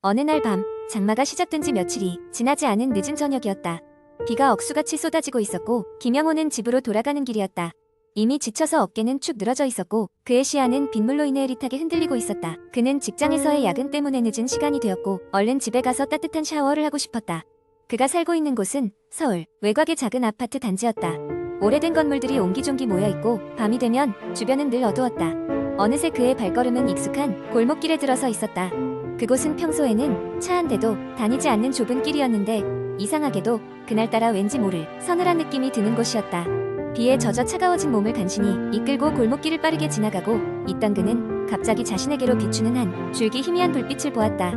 어느 날 밤, 장마가 시작된 지 며칠이 지나지 않은 늦은 저녁이었다. 비가 억수같이 쏟아지고 있었고 김영호는 집으로 돌아가는 길이었다. 이미 지쳐서 어깨는 축 늘어져 있었고 그의 시야는 빗물로 인해 흐릿하게 흔들리고 있었다. 그는 직장에서의 야근 때문에 늦은 시간이 되었고 얼른 집에 가서 따뜻한 샤워를 하고 싶었다. 그가 살고 있는 곳은 서울 외곽의 작은 아파트 단지였다. 오래된 건물들이 옹기종기 모여있고 밤이 되면 주변은 늘 어두웠다. 어느새 그의 발걸음은 익숙한 골목길에 들어서 있었다. 그곳은 평소에는 차 한 대도 다니지 않는 좁은 길이었는데 이상하게도 그날따라 왠지 모를 서늘한 느낌이 드는 곳이었다. 비에 젖어 차가워진 몸을 간신히 이끌고 골목길을 빠르게 지나가고 있던 그는 갑자기 자신에게로 비추는 한 줄기 희미한 불빛을 보았다.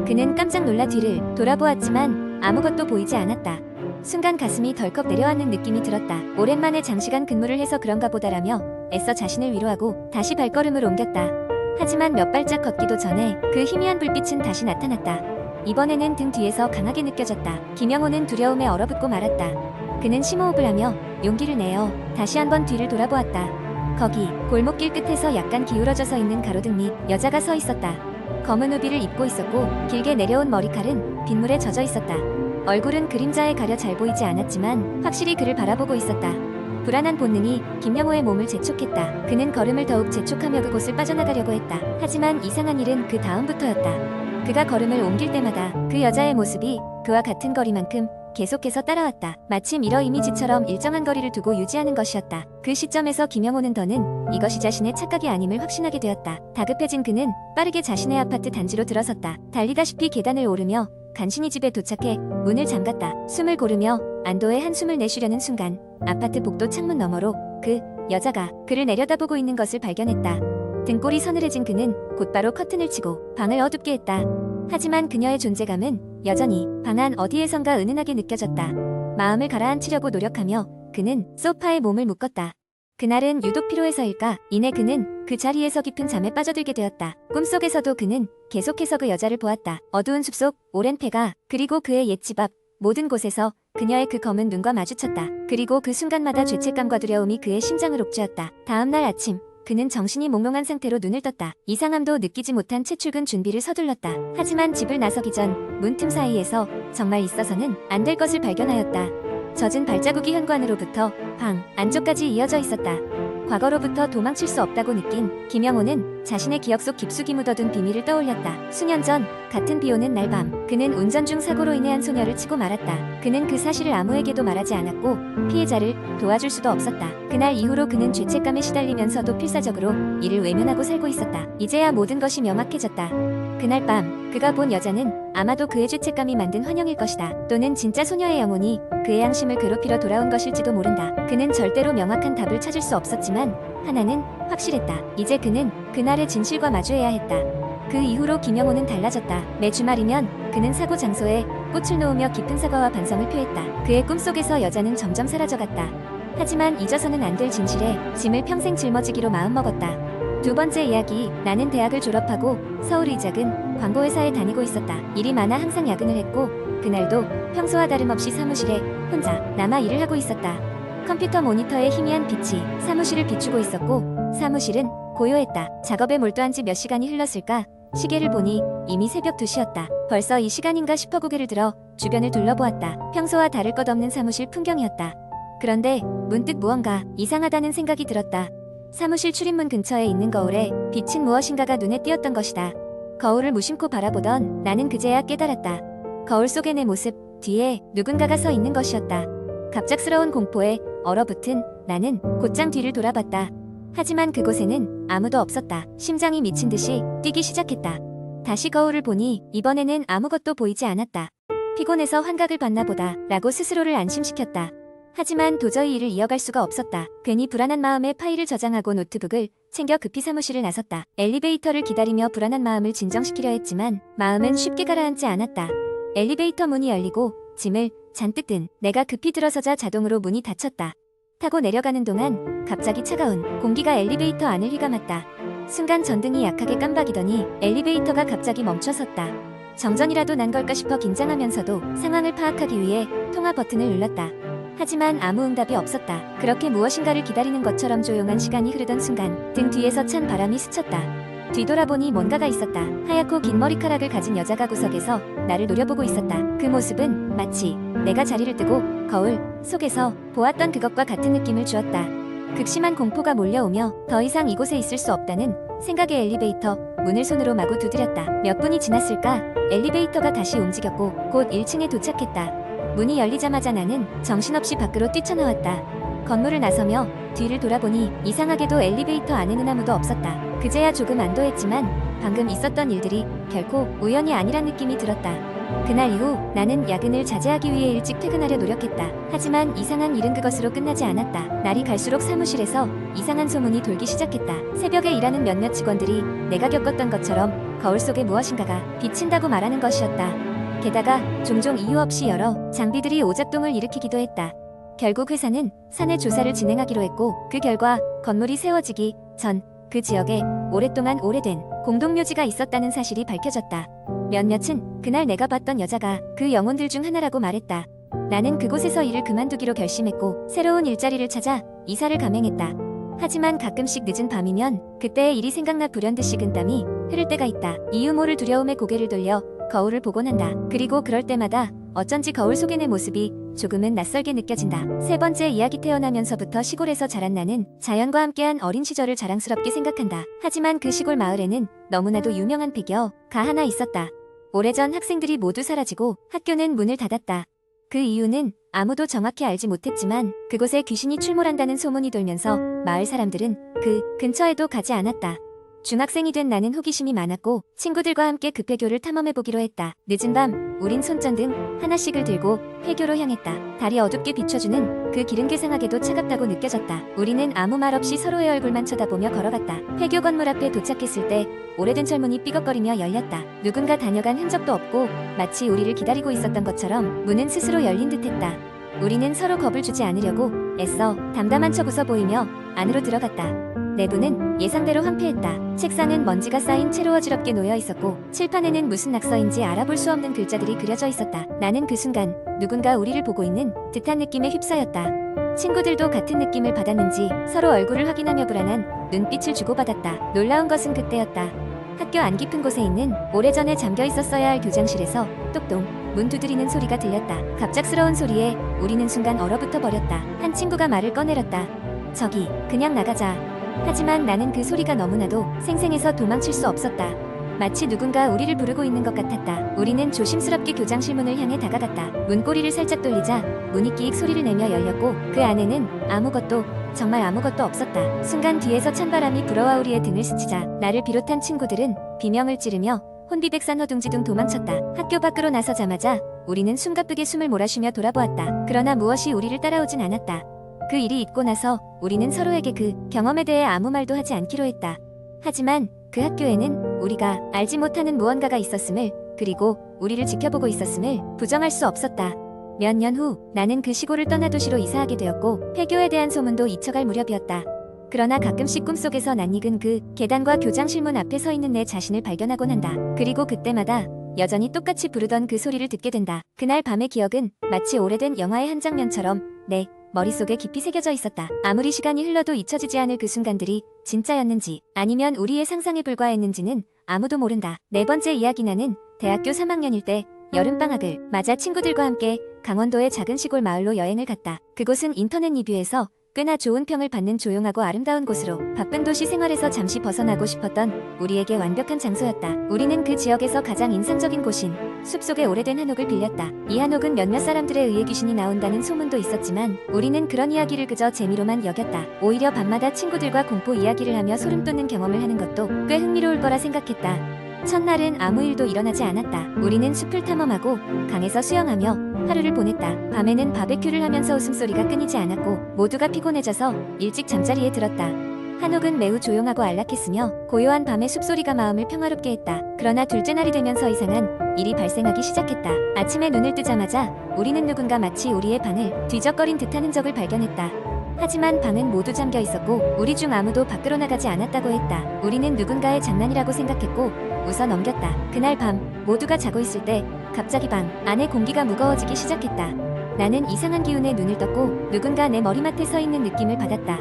그는 깜짝 놀라 뒤를 돌아보았지만 아무것도 보이지 않았다. 순간 가슴이 덜컥 내려앉는 느낌이 들었다. 오랜만에 장시간 근무를 해서 그런가 보다라며 애써 자신을 위로하고 다시 발걸음을 옮겼다. 하지만 몇 발짝 걷기도 전에 그 희미한 불빛은 다시 나타났다. 이번에는 등 뒤에서 강하게 느껴졌다. 김영호는 두려움에 얼어붙고 말았다. 그는 심호흡을 하며 용기를 내어 다시 한번 뒤를 돌아보았다. 거기 골목길 끝에서 약간 기울어져서 있는 가로등 밑 여자가 서 있었다. 검은 우비를 입고 있었고 길게 내려온 머리칼은 빗물에 젖어 있었다. 얼굴은 그림자에 가려 잘 보이지 않았지만 확실히 그를 바라보고 있었다. 불안한 본능이 김영호의 몸을 재촉했다. 그는 걸음을 더욱 재촉하며 그곳을 빠져나가려고 했다. 하지만 이상한 일은 그 다음부터였다. 그가 걸음을 옮길 때마다 그 여자의 모습이 그와 같은 거리만큼 계속해서 따라왔다. 마치 미러 이미지처럼 일정한 거리를 두고 유지하는 것이었다. 그 시점에서 김영호는 더는 이것이 자신의 착각이 아님을 확신하게 되었다. 다급해진 그는 빠르게 자신의 아파트 단지로 들어섰다. 달리다시피 계단을 오르며 간신히 집에 도착해 문을 잠갔다. 숨을 고르며 안도의 한숨을 내쉬려는 순간 아파트 복도 창문 너머로 그 여자가 그를 내려다보고 있는 것을 발견했다. 등골이 서늘해진 그는 곧바로 커튼을 치고 방을 어둡게 했다. 하지만 그녀의 존재감은 여전히 방 안 어디에선가 은은하게 느껴졌다. 마음을 가라앉히려고 노력하며 그는 소파에 몸을 묶었다. 그날은 유독 피로해서일까 이내 그는 그 자리에서 깊은 잠에 빠져들게 되었다. 꿈속에서도 그는 계속해서 그 여자를 보았다. 어두운 숲속, 오랜 폐가, 그리고 그의 옛집 앞, 모든 곳에서 그녀의 그 검은 눈과 마주쳤다. 그리고 그 순간마다 죄책감과 두려움이 그의 심장을 옥죄었다. 다음날 아침 그는 정신이 몽롱한 상태로 눈을 떴다. 이상함도 느끼지 못한 채 출근 준비를 서둘렀다. 하지만 집을 나서기 전 문틈 사이에서 정말 있어서는 안 될 것을 발견하였다. 젖은 발자국이 현관으로부터 방 안쪽까지 이어져 있었다. 과거로부터 도망칠 수 없다고 느낀 김영호는 자신의 기억 속 깊숙이 묻어둔 비밀을 떠올렸다. 수년 전 같은 비오는 날 밤 그는 운전 중 사고로 인해 한 소녀를 치고 말았다. 그는 그 사실을 아무에게도 말하지 않았고 피해자를 도와줄 수도 없었다. 그날 이후로 그는 죄책감에 시달리면서도 필사적으로 이를 외면하고 살고 있었다. 이제야 모든 것이 명확해졌다. 그날 밤 그가 본 여자는 아마도 그의 죄책감이 만든 환영일 것이다. 또는 진짜 소녀의 영혼이 그의 양심을 괴롭히러 돌아온 것일지도 모른다. 그는 절대로 명확한 답을 찾을 수 없었지만 하나는 확실했다. 이제 그는 그날의 진실과 마주해야 했다. 그 이후로 김영호는 달라졌다. 매 주말이면 그는 사고 장소에 꽃을 놓으며 깊은 사과와 반성을 표했다. 그의 꿈속에서 여자는 점점 사라져갔다. 하지만 잊어서는 안 될 진실에 짐을 평생 짊어지기로 마음먹었다. 두 번째 이야기, 나는 대학을 졸업하고 서울의 작은 광고회사에 다니고 있었다. 일이 많아 항상 야근을 했고 그날도 평소와 다름없이 사무실에 혼자 남아 일을 하고 있었다. 컴퓨터 모니터의 희미한 빛이 사무실을 비추고 있었고 사무실은 고요했다. 작업에 몰두한 지 몇 시간이 흘렀을까? 시계를 보니 이미 새벽 2시였다. 벌써 이 시간인가 싶어 고개를 들어 주변을 둘러보았다. 평소와 다를 것 없는 사무실 풍경이었다. 그런데 문득 무언가 이상하다는 생각이 들었다. 사무실 출입문 근처에 있는 거울에 비친 무엇인가가 눈에 띄었던 것이다. 거울을 무심코 바라보던 나는 그제야 깨달았다. 거울 속의 내 모습 뒤에 누군가가 서 있는 것이었다. 갑작스러운 공포에 얼어붙은 나는 곧장 뒤를 돌아봤다. 하지만 그곳에는 아무도 없었다. 심장이 미친 듯이 뛰기 시작했다. 다시 거울을 보니 이번에는 아무것도 보이지 않았다. 피곤해서 환각을 봤나 보다 라고 스스로를 안심시켰다. 하지만 도저히 일을 이어갈 수가 없었다. 괜히 불안한 마음에 파일을 저장하고 노트북을 챙겨 급히 사무실을 나섰다. 엘리베이터를 기다리며 불안한 마음을 진정시키려 했지만 마음은 쉽게 가라앉지 않았다. 엘리베이터 문이 열리고 짐을 잔뜩 든 내가 급히 들어서자 자동으로 문이 닫혔다. 타고 내려가는 동안 갑자기 차가운 공기가 엘리베이터 안을 휘감았다. 순간 전등이 약하게 깜박이더니 엘리베이터가 갑자기 멈춰섰다. 정전이라도 난 걸까 싶어 긴장하면서도 상황을 파악하기 위해 통화 버튼을 눌렀다. 하지만 아무 응답이 없었다. 그렇게 무엇인가를 기다리는 것처럼 조용한 시간이 흐르던 순간 등 뒤에서 찬 바람이 스쳤다. 뒤돌아보니 뭔가가 있었다. 하얗고 긴 머리카락을 가진 여자가 구석에서 나를 노려보고 있었다. 그 모습은 마치 내가 자리를 뜨고 거울 속에서 보았던 그것과 같은 느낌을 주었다. 극심한 공포가 몰려오며 더 이상 이곳에 있을 수 없다는 생각에 엘리베이터 문을 손으로 마구 두드렸다. 몇 분이 지났을까? 엘리베이터가 다시 움직였고 곧 1층에 도착했다. 문이 열리자마자 나는 정신없이 밖으로 뛰쳐나왔다. 건물을 나서며 뒤를 돌아보니 이상하게도 엘리베이터 안에는 아무도 없었다. 그제야 조금 안도했지만 방금 있었던 일들이 결코 우연이 아니란 느낌이 들었다. 그날 이후 나는 야근을 자제하기 위해 일찍 퇴근하려 노력했다. 하지만 이상한 일은 그것으로 끝나지 않았다. 날이 갈수록 사무실에서 이상한 소문이 돌기 시작했다. 새벽에 일하는 몇몇 직원들이 내가 겪었던 것처럼 거울 속에 무엇인가가 비친다고 말하는 것이었다. 게다가 종종 이유 없이 여러 장비들이 오작동을 일으키기도 했다. 결국 회사는 사내 조사를 진행하기로 했고 그 결과 건물이 세워지기 전 그 지역에 오랫동안 오래된 공동묘지가 있었다는 사실이 밝혀졌다. 몇몇은 그날 내가 봤던 여자가 그 영혼들 중 하나라고 말했다. 나는 그곳에서 일을 그만두기로 결심했고 새로운 일자리를 찾아 이사를 감행했다. 하지만 가끔씩 늦은 밤이면 그때의 일이 생각나 불현듯 식은땀이 흐를 때가 있다. 이유 모를 두려움에 고개를 돌려 거울을 보곤 한다. 그리고 그럴 때마다 어쩐지 거울 속의 내 모습이 조금은 낯설게 느껴진다. 세 번째 이야기. 태어나면서부터 시골에서 자란 나는 자연과 함께한 어린 시절을 자랑스럽게 생각한다. 하지만 그 시골 마을에는 너무나도 유명한 폐교가 하나 있었다. 오래전 학생들이 모두 사라지고 학교는 문을 닫았다. 그 이유는 아무도 정확히 알지 못했지만 그곳에 귀신이 출몰한다는 소문이 돌면서 마을 사람들은 그 근처에도 가지 않았다. 중학생이 된 나는 호기심이 많았고 친구들과 함께 그 폐교를 탐험해보기로 했다. 늦은 밤 우린 손전등 하나씩을 들고 폐교로 향했다. 달이 어둡게 비춰주는 그 길은 괴상하게도 차갑다고 느껴졌다. 우리는 아무 말 없이 서로의 얼굴만 쳐다보며 걸어갔다. 폐교 건물 앞에 도착했을 때 오래된 철문이 삐걱거리며 열렸다. 누군가 다녀간 흔적도 없고 마치 우리를 기다리고 있었던 것처럼 문은 스스로 열린 듯했다. 우리는 서로 겁을 주지 않으려고 애써 담담한 척 웃어 보이며 안으로 들어갔다. 내부는 예상대로 황폐했다. 책상은 먼지가 쌓인 채로 어지럽게 놓여 있었고 칠판에는 무슨 낙서인지 알아볼 수 없는 글자들이 그려져 있었다. 나는 그 순간 누군가 우리를 보고 있는 듯한 느낌에 휩싸였다. 친구들도 같은 느낌을 받았는지 서로 얼굴을 확인하며 불안한 눈빛을 주고받았다. 놀라운 것은 그때였다. 학교 안 깊은 곳에 있는 오래전에 잠겨 있었어야 할 교장실에서 똑똑 문 두드리는 소리가 들렸다. 갑작스러운 소리에 우리는 순간 얼어붙어 버렸다. 한 친구가 말을 꺼내렸다. 저기 그냥 나가자. 하지만 나는 그 소리가 너무나도 생생해서 도망칠 수 없었다. 마치 누군가 우리를 부르고 있는 것 같았다. 우리는 조심스럽게 교장실 문을 향해 다가갔다. 문고리를 살짝 돌리자 문이 끼익 소리를 내며 열렸고 그 안에는 아무것도 정말 아무것도 없었다. 순간 뒤에서 찬바람이 불어와 우리의 등을 스치자 나를 비롯한 친구들은 비명을 지르며 혼비백산 허둥지둥 도망쳤다. 학교 밖으로 나서자마자 우리는 숨가쁘게 숨을 몰아쉬며 돌아보았다. 그러나 무엇이 우리를 따라오진 않았다. 그 일이 있고 나서 우리는 서로에게 그 경험에 대해 아무 말도 하지 않기로 했다. 하지만 그 학교에는 우리가 알지 못하는 무언가가 있었음을 그리고 우리를 지켜보고 있었음을 부정할 수 없었다. 몇 년 후 나는 그 시골을 떠나 도시로 이사하게 되었고 폐교에 대한 소문도 잊혀갈 무렵이었다. 그러나 가끔씩 꿈속에서 낯익은 그 계단과 교장실 문 앞에 서 있는 내 자신을 발견하곤 한다. 그리고 그때마다 여전히 똑같이 부르던 그 소리를 듣게 된다. 그날 밤의 기억은 마치 오래된 영화의 한 장면처럼 내 머릿속에 깊이 새겨져 있었다. 아무리 시간이 흘러도 잊혀지지 않을 그 순간들이 진짜였는지 아니면 우리의 상상에 불과했는지는 아무도 모른다. 네 번째 이야기. 나는 대학교 3학년일 때 여름방학을 맞아 친구들과 함께 강원도의 작은 시골 마을로 여행을 갔다. 그곳은 인터넷 리뷰에서 꽤나 좋은 평을 받는 조용하고 아름다운 곳으로 바쁜 도시 생활에서 잠시 벗어나고 싶었던 우리에게 완벽한 장소였다. 우리는 그 지역에서 가장 인상적인 곳인 숲속의 오래된 한옥을 빌렸다. 이 한옥은 몇몇 사람들에 의해 귀신이 나온다는 소문도 있었지만 우리는 그런 이야기를 그저 재미로만 여겼다. 오히려 밤마다 친구들과 공포 이야기를 하며 소름 돋는 경험을 하는 것도 꽤 흥미로울 거라 생각했다. 첫날은 아무 일도 일어나지 않았다. 우리는 숲을 탐험하고 강에서 수영하며 하루를 보냈다. 밤에는 바베큐를 하면서 웃음소리가 끊이지 않았고 모두가 피곤해져서 일찍 잠자리에 들었다. 한옥은 매우 조용하고 안락했으며 고요한 밤의 숲소리가 마음을 평화롭게 했다. 그러나 둘째 날이 되면서 이상한 일이 발생하기 시작했다. 아침에 눈을 뜨자마자 우리는 누군가 마치 우리의 방을 뒤적거린 듯한 흔적을 발견했다. 하지만 방은 모두 잠겨 있었고 우리 중 아무도 밖으로 나가지 않았다고 했다. 우리는 누군가의 장난이라고 생각했고 웃어 넘겼다. 그날 밤 모두가 자고 있을 때 갑자기 방 안의 공기가 무거워지기 시작했다. 나는 이상한 기운에 눈을 떴고 누군가 내 머리맡에 서 있는 느낌을 받았다.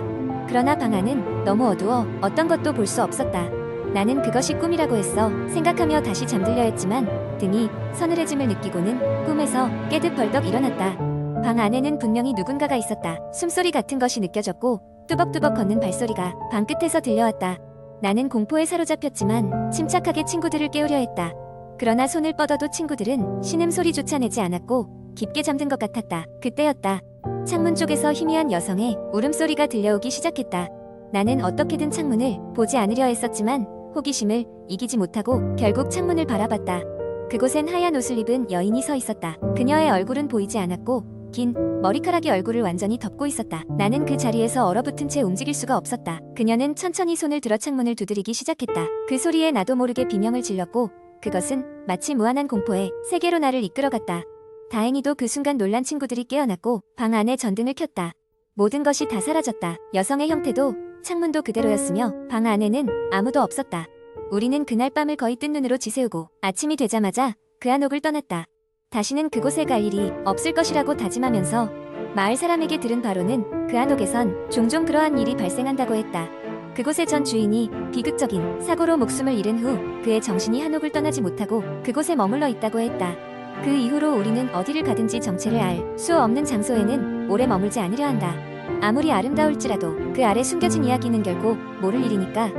그러나 방 안은 너무 어두워 어떤 것도 볼 수 없었다. 나는 그것이 꿈이라고 했어. 생각하며 다시 잠들려 했지만 등이 서늘해짐을 느끼고는 꿈에서 깨듯 벌떡 일어났다. 방 안에는 분명히 누군가가 있었다. 숨소리 같은 것이 느껴졌고 뚜벅뚜벅 걷는 발소리가 방 끝에서 들려왔다. 나는 공포에 사로잡혔지만 침착하게 친구들을 깨우려 했다. 그러나 손을 뻗어도 친구들은 신음소리조차 내지 않았고 깊게 잠든 것 같았다. 그때였다. 창문 쪽에서 희미한 여성의 울음소리가 들려오기 시작했다. 나는 어떻게든 창문을 보지 않으려 했었지만 호기심을 이기지 못하고 결국 창문을 바라봤다. 그곳엔 하얀 옷을 입은 여인이 서 있었다. 그녀의 얼굴은 보이지 않았고 긴 머리카락이 얼굴을 완전히 덮고 있었다. 나는 그 자리에서 얼어붙은 채 움직일 수가 없었다. 그녀는 천천히 손을 들어 창문을 두드리기 시작했다. 그 소리에 나도 모르게 비명을 질렀고 그것은 마치 무한한 공포의 세계로 나를 이끌어갔다. 다행히도 그 순간 놀란 친구들이 깨어났고 방 안에 전등을 켰다. 모든 것이 다 사라졌다. 여성의 형태도 창문도 그대로였으며 방 안에는 아무도 없었다. 우리는 그날 밤을 거의 뜬 눈으로 지새우고 아침이 되자마자 그 한옥을 떠났다. 다시는 그곳에 갈 일이 없을 것이라고 다짐하면서 마을 사람에게 들은 바로는 그 한옥에선 종종 그러한 일이 발생한다고 했다. 그곳의 전 주인이 비극적인 사고로 목숨을 잃은 후 그의 정신이 한옥을 떠나지 못하고 그곳에 머물러 있다고 했다. 그 이후로 우리는 어디를 가든지 정체를 알 수 없는 장소에는 오래 머물지 않으려 한다. 아무리 아름다울지라도 그 아래 숨겨진 이야기는 결코 모를 일이니까.